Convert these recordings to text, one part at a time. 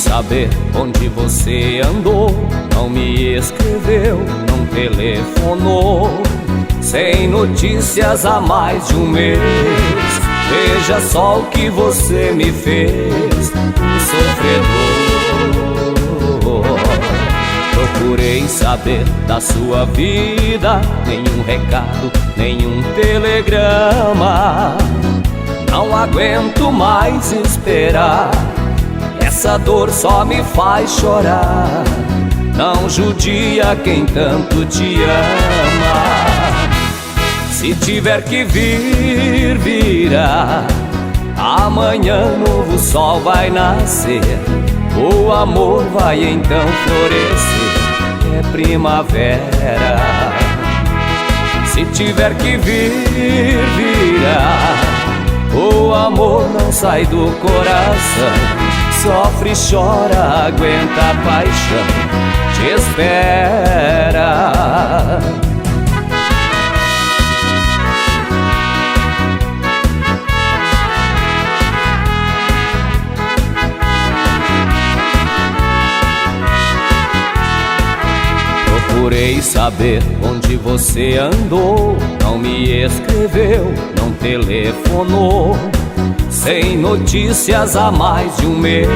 saber onde você andou. Não me escreveu, não telefonou. Sem notícias há mais de um mês. Veja só o que você me fez, um sofredor. Procurei saber da sua vida, nenhum recado, nenhum telegrama. Não aguento mais esperar, essa dor só me faz chorar. Não judia quem tanto te ama. Se tiver que vir, virá. Amanhã novo sol vai nascer. O amor vai então florescer. É primavera. Se tiver que vir, virá. O amor não sai do coração. Sofre, chora, aguenta a paixão. Te espera. Procurei saber onde você andou. Não me escreveu, não telefonou. Sem notícias há mais de um mês.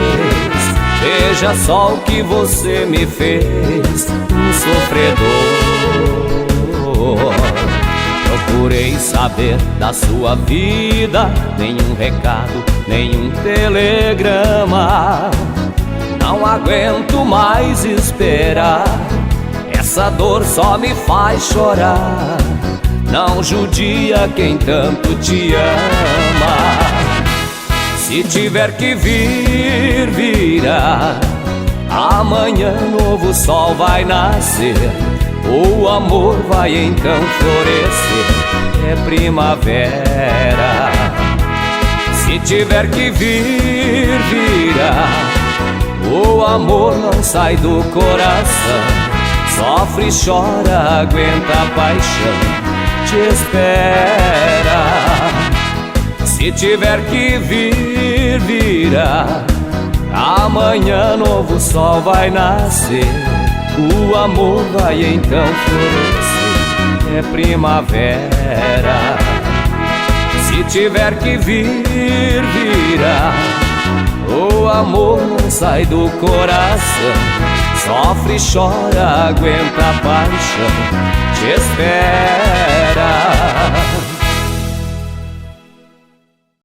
Veja só o que você me fez, um sofredor. Procurei saber da sua vida, nenhum recado, nenhum telegrama. Não aguento mais esperar, essa dor só me faz chorar. Não judia quem tanto te ama. Se tiver que vir, virá. Amanhã novo sol vai nascer. O amor vai então florescer. É primavera. Se tiver que vir, virá. O amor não sai do coração. Sofre, chora, aguenta a paixão. Te espera. Se tiver que vir, virá. Amanhã novo sol vai nascer. O amor vai então florescer. É primavera. Se tiver que vir, virá. O amor não sai do coração. Sofre, chora, aguenta a paixão. Te espera.